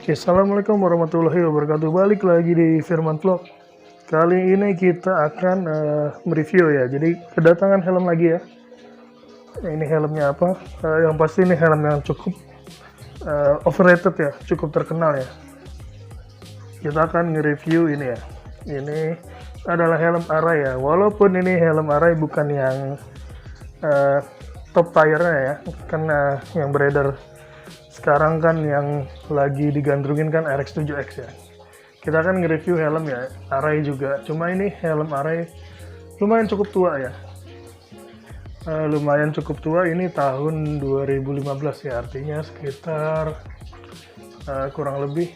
Oke, assalamualaikum warahmatullahi wabarakatuh. Balik lagi di Firman Vlog. Kali ini kita akan mereview ya. Jadi kedatangan helm lagi ya. Ini helmnya apa? Yang pasti ini helm yang cukup overrated ya, cukup terkenal ya. Kita akan nge-review ini ya. Ini adalah helm Arai ya. Walaupun ini helm Arai bukan yang top tier-nya ya, karena yang beredar sekarang kan yang lagi digandrungin kan RX-7X ya. Kita akan nge-review helm ya, Arai juga. Cuma ini helm Arai lumayan cukup tua ya. Lumayan cukup tua, ini tahun 2015 ya, artinya sekitar kurang lebih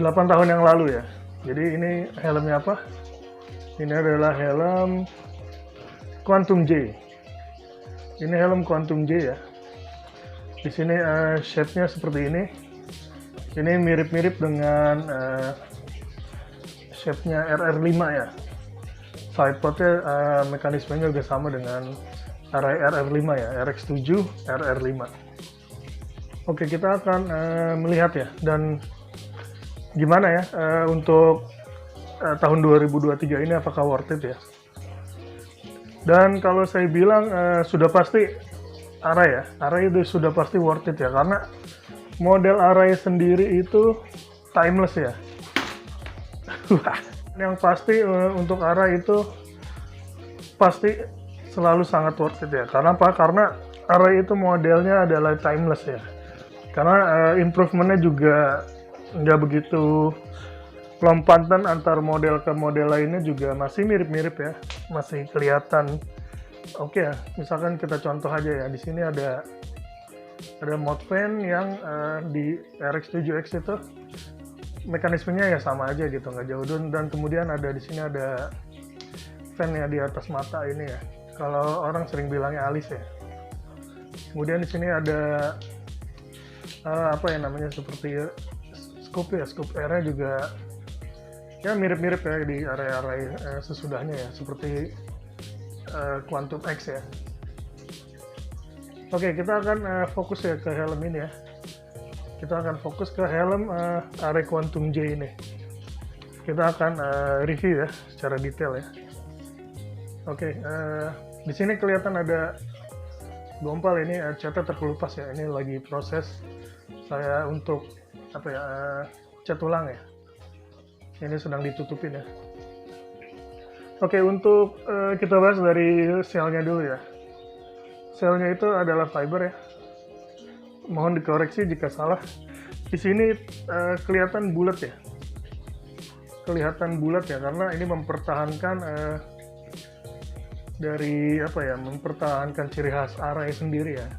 8 tahun yang lalu ya. Jadi ini helmnya apa? Ini adalah helm Quantum J. Ini helm Quantum J ya. Di sini shape-nya seperti ini. Ini mirip-mirip dengan shape-nya RR5 ya. Sidepod-nya mekanismenya juga sama dengan Arai RR5 ya, RX7 RR5. Oke, kita akan melihat ya, dan gimana ya untuk tahun 2023 ini apakah worth it ya. Dan kalau saya bilang sudah pasti Arai ya, Arai itu sudah pasti worth it ya, karena model Arai sendiri itu timeless ya. Yang pasti untuk Arai itu pasti selalu sangat worth it ya. Karena apa? Karena Arai itu modelnya adalah timeless ya. Karena improvementnya juga nggak begitu lompatan antar model ke model lainnya, juga masih mirip-mirip ya, masih kelihatan. Oke ya, misalkan kita contoh aja ya, di sini ada mode fan yang di RX7X itu mekanismenya ya sama aja gitu, nggak jauh. Dan kemudian ada di sini ada fan ya di atas mata ini ya, kalau orang sering bilangnya alis ya. Kemudian di sini ada apa ya namanya, seperti scoop ya, scoop airnya juga ya mirip-mirip ya di area-area sesudahnya ya, seperti Quantum X ya. Oke, kita akan fokus ya ke helm ini ya. Kita akan fokus ke helm Arai Quantum J ini. Kita akan review ya secara detail ya. Oke, di sini kelihatan ada gompal ini, catnya terkelupas ya. Ini lagi proses saya untuk apa ya, cat ulang ya. Ini sedang ditutupin ya. Oke, untuk kita bahas dari selnya dulu ya. Selnya itu adalah fiber ya. Mohon dikoreksi jika salah. Di sini kelihatan bulat ya. Kelihatan bulat ya, karena ini mempertahankan dari apa ya, mempertahankan ciri khas Arai sendiri ya.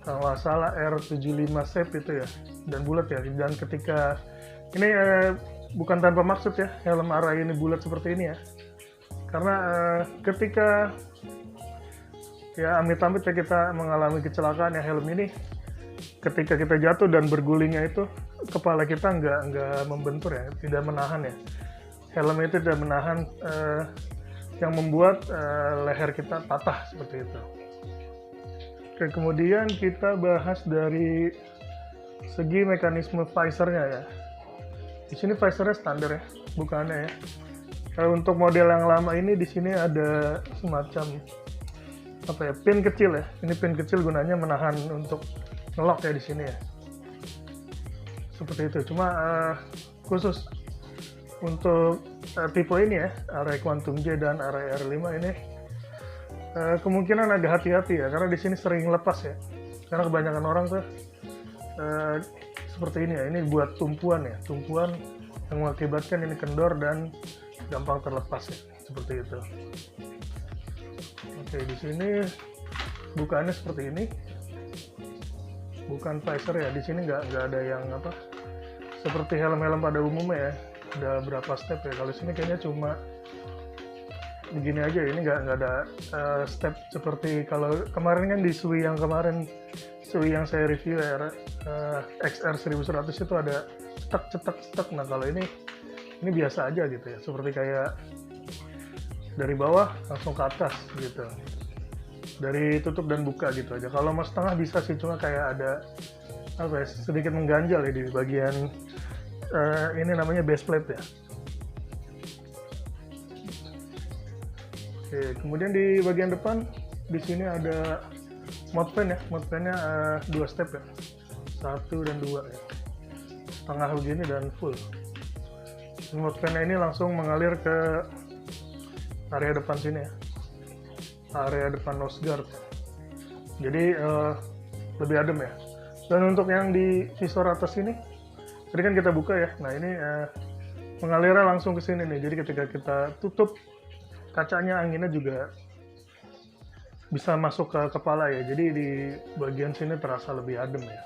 Kalau nggak salah R75 shape itu ya, dan bulat ya. Dan ketika ini bukan tanpa maksud ya, helm Arai ini bulat seperti ini ya. Karena ketika ya amit-amit ya kita mengalami kecelakaan ya, helm ini ketika kita jatuh dan bergulingnya itu kepala kita nggak membentur ya, tidak menahan ya. Helm itu tidak menahan, yang membuat leher kita patah seperti itu. Oke, kemudian kita bahas dari segi mekanisme visornya ya. Di sini visornya standar ya, bukannya ya. Untuk model yang lama ini di sini ada semacam apa ya, pin kecil ya. Ini pin kecil gunanya menahan untuk ngelok ya di sini ya. Seperti itu. Cuma khusus untuk tipe ini ya, Arai Quantum J dan Arai R5 ini kemungkinan agak hati-hati ya, karena di sini sering lepas ya. Karena kebanyakan orang tuh seperti ini ya. Ini buat tumpuan ya, tumpuan yang mengakibatkan ini kendor dan gampang terlepas ya, seperti itu. Oke, di sini bukaannya seperti ini, bukan visor ya. Di sini nggak ada yang apa, seperti helm-helm pada umumnya ya, ada berapa step ya. Kalau sini kayaknya cuma begini aja, ini nggak ada step seperti kalau kemarin kan di Sui yang kemarin, Sui yang saya review ya, XR 1100 itu ada cetak. Nah kalau ini biasa aja gitu ya, seperti kayak dari bawah langsung ke atas gitu, dari tutup dan buka gitu aja. Kalau mau setengah bisa sih, cuma kayak ada apa ya, sedikit mengganjal ya di bagian ini namanya base plate ya. Oke, kemudian di bagian depan di sini ada mount pen ya. Mount pennya 2 step ya, 1 dan 2 ya, setengah begini dan full. Mount pennya ini langsung mengalir ke area depan sini ya, area depan nose guard ya. Jadi lebih adem ya. Dan untuk yang di visor atas ini tadi kan kita buka ya, nah ini mengalirnya langsung ke sini nih. Jadi ketika kita tutup kacanya, anginnya juga bisa masuk ke kepala ya. Jadi di bagian sini terasa lebih adem ya.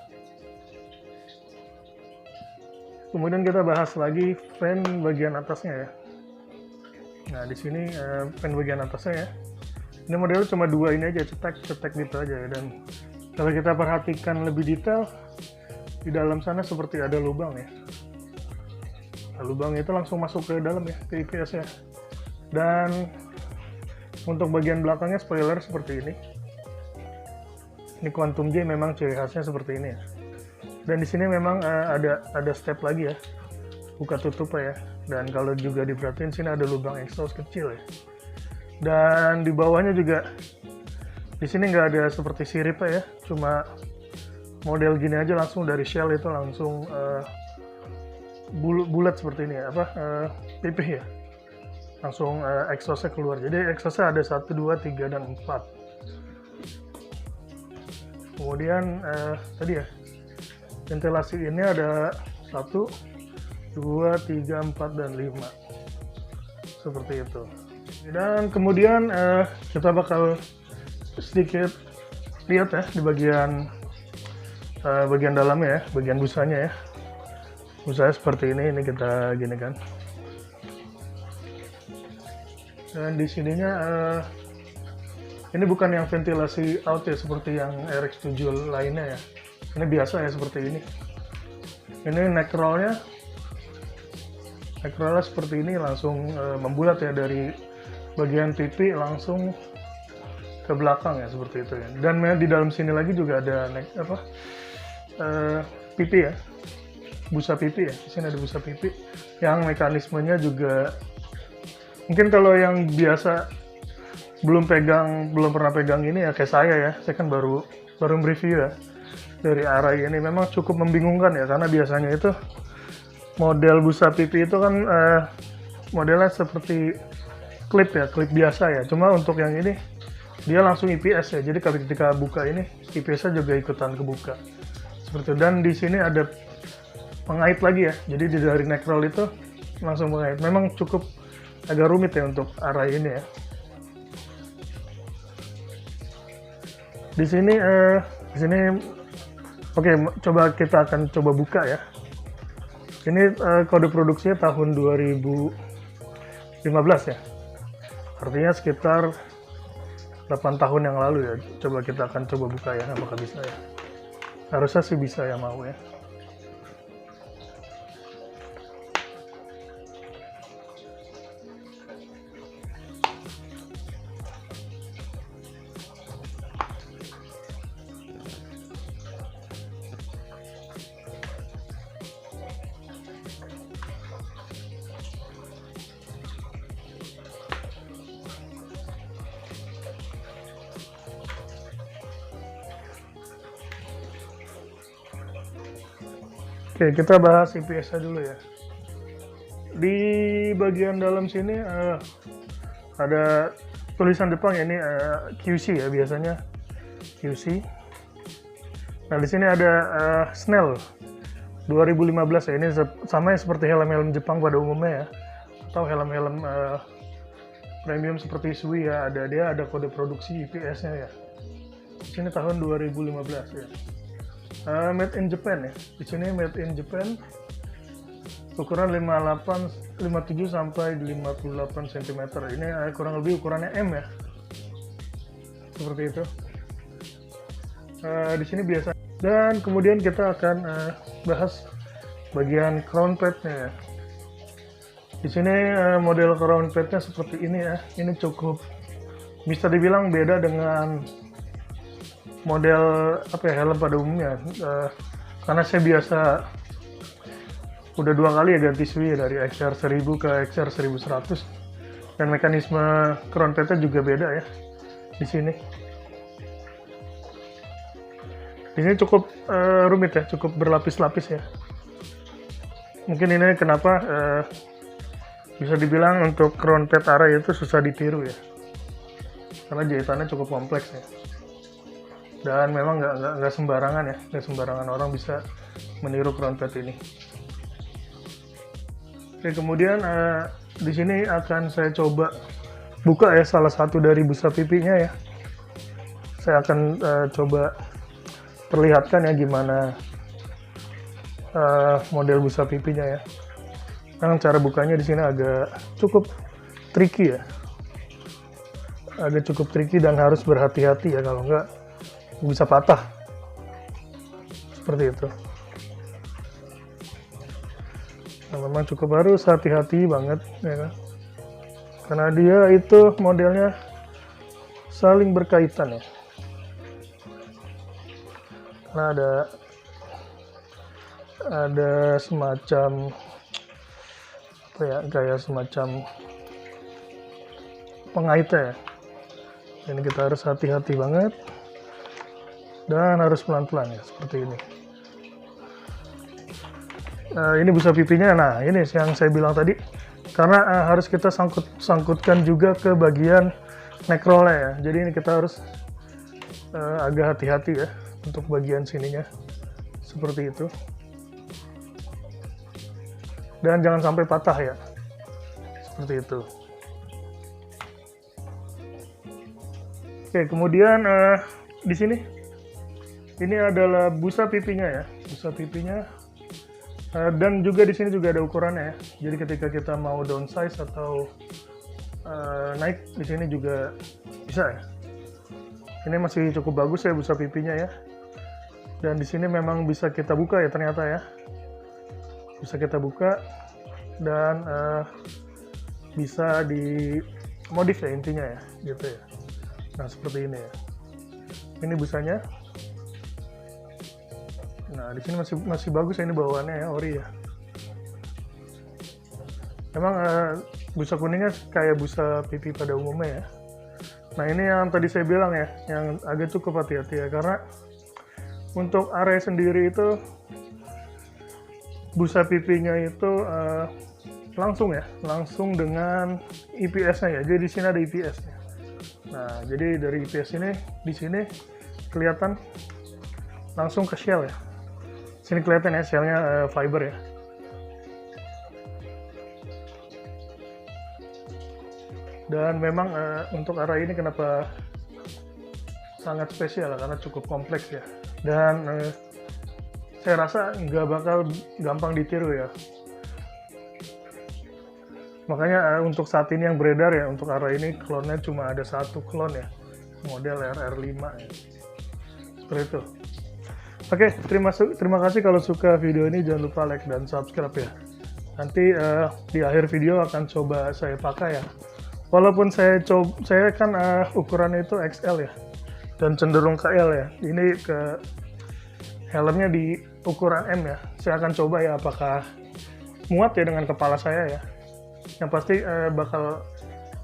Kemudian kita bahas lagi fan bagian atasnya ya. Nah di sini fan bagian atasnya ya. Ini modelnya cuma 2 ini aja, cetek gitu aja ya. Dan kalau kita perhatikan lebih detail, di dalam sana seperti ada lubang ya. Nah, lubang itu langsung masuk ke dalam ya, ke IPS ya. Dan untuk bagian belakangnya spoiler seperti ini. Ini Quantum J memang ciri khasnya seperti ini ya. Dan di sini memang ada step lagi ya, buka tutup ya. Dan kalau juga diperhatiin sini ada lubang exhaust kecil ya. Dan di bawahnya juga di sini nggak ada seperti sirip ya, cuma model gini aja langsung dari shell itu langsung bulat seperti ini ya, pipih ya. Langsung exhaustnya keluar. Jadi exhaustnya ada 1, 2, 3, dan 4. Kemudian tadi ya, ventilasi ini ada 1, 2, 3, 4, dan 5. Seperti itu. Dan kemudian kita bakal sedikit lihat ya di bagian dalamnya ya, bagian busanya ya. Busanya seperti ini kita gini kan. Dan di sininya ini bukan yang ventilasi out ya seperti yang RX-7 lainnya ya. Ini biasa ya seperti ini. Ini neck rollnya seperti ini, langsung membulat ya dari bagian pipi langsung ke belakang ya, seperti itu ya. Dan di dalam sini lagi juga ada pipi ya, busa pipi ya. Di sini ada busa pipi yang mekanismenya juga mungkin kalau yang biasa belum pernah pegang ini ya kayak saya ya. Saya kan baru mereview ya dari Arai ini, memang cukup membingungkan ya, karena biasanya itu model busa pipi itu kan modelnya seperti klip biasa ya. Cuma untuk yang ini dia langsung IPS ya. Jadi ketika buka ini IPS-nya juga ikutan kebuka. Seperti itu. Dan di sini ada pengait lagi ya. Jadi dari neck roll itu langsung pengait. Memang cukup agak rumit ya untuk Arai ini ya. Di sini oke, kita akan coba buka ya. Ini kode produksinya tahun 2015 ya. Artinya sekitar 8 tahun yang lalu ya. Kita akan coba buka ya, apakah bisa ya. Harusnya sih bisa ya, mau ya. Oke, kita bahas IPS-nya dulu ya. Di bagian dalam sini ada tulisan Jepang ya, ini QC ya biasanya, QC. Nah di sini ada Snell 2015 ya, ini sama ya seperti helm-helm Jepang pada umumnya ya, atau helm-helm premium seperti Sui ya, dia ada kode produksi IPS-nya ya. Di sini tahun 2015 ya. Made in Japan ya. Di sini made in Japan. Ukuran 57 sampai 58 cm. Ini kurang lebih ukurannya M ya. Seperti itu. Di sini biasa. Dan kemudian kita akan bahas bagian crown pad-nya ya. Di sini model crown pad-nya seperti ini ya. Ini cukup bisa dibilang beda dengan model helm pada umumnya. karena saya biasa udah 2 kali ya ganti sui dari XR1000 ke XR1100, dan mekanisme crown plate juga beda ya di sini. Ini cukup rumit ya, cukup berlapis-lapis ya. Mungkin ini kenapa bisa dibilang untuk crown plate Arai itu susah ditiru ya, karena jahitannya cukup kompleks ya. Dan memang nggak sembarangan ya, nggak sembarangan orang bisa meniru crown plate ini. Oke, kemudian di sini akan saya coba buka ya salah satu dari busa pipinya ya. Saya akan coba perlihatkan ya gimana model busa pipinya ya. Memang cara bukanya di sini agak cukup tricky ya, agak cukup tricky dan harus berhati-hati ya, kalau nggak bisa patah seperti itu. Nah, memang cukup harus hati-hati banget ya kan, karena dia itu modelnya saling berkaitan ya, karena ada semacam apa ya, kayak semacam pengaitnya ya. Ini kita harus hati-hati banget dan harus pelan-pelan ya, seperti ini. Ini busa pipinya. Nah, ini yang saya bilang tadi, karena harus kita sangkutkan juga ke bagian neck roll-nya ya. Jadi ini kita harus agak hati-hati ya untuk bagian sininya, seperti itu. Dan jangan sampai patah ya, seperti itu. Oke, kemudian di sini ini adalah busa pipinya ya, busa pipinya. Dan juga di sini juga ada ukurannya ya. Jadi ketika kita mau downsize atau naik, di sini juga bisa ya. Ini masih cukup bagus ya busa pipinya ya. Dan di sini memang bisa kita buka ya ternyata ya. Bisa kita buka dan bisa dimodif ya intinya ya, gitu ya. Nah, seperti ini ya. Ini busanya. Nah, di sini masih bagus ya, ini bawaannya ya, ori ya. Memang busa kuningnya kayak busa pipi pada umumnya ya. Nah, ini yang tadi saya bilang ya, yang agak cukup hati-hati ya, karena untuk Arai sendiri itu busa pipinya itu langsung ya, langsung dengan IPS-nya ya. Jadi di sini ada IPS-nya. Nah, jadi dari IPS ini di sini kelihatan langsung ke shell ya. Sini kelihatan ya shellnya fiber ya. Dan memang untuk Arai ini kenapa sangat spesial karena cukup kompleks ya. Dan saya rasa nggak bakal gampang ditiru ya. Makanya untuk saat ini yang beredar ya, untuk Arai ini klonnya cuma ada satu klon ya, model RR5 ya. Seperti itu. Oke, terima kasih kalau suka video ini, jangan lupa like dan subscribe ya. Nanti di akhir video akan coba saya pakai ya. Walaupun saya kan ukurannya itu XL ya, dan cenderung ke L ya. Ini ke helmnya di ukuran M ya. Saya akan coba ya apakah muat ya dengan kepala saya ya. Yang pasti bakal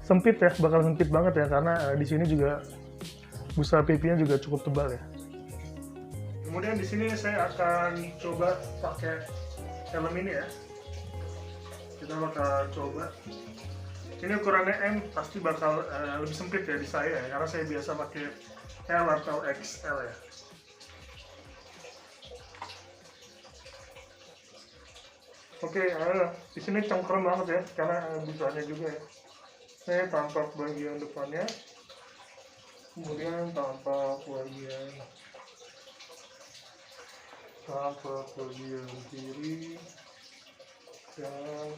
sempit ya, bakal sempit banget ya, karena di sini juga busa pipinya juga cukup tebal ya. Kemudian di sini saya akan coba pakai helm ini ya. Kita bakal coba. Ini ukurannya M, pasti bakal lebih sempit ya di saya ya, karena saya biasa pakai L atau XL ya. Oke, di sini congkrong banget ya, karena busanya juga ya. Saya tampak bagian depannya, kemudian tampak bagian kiri, dan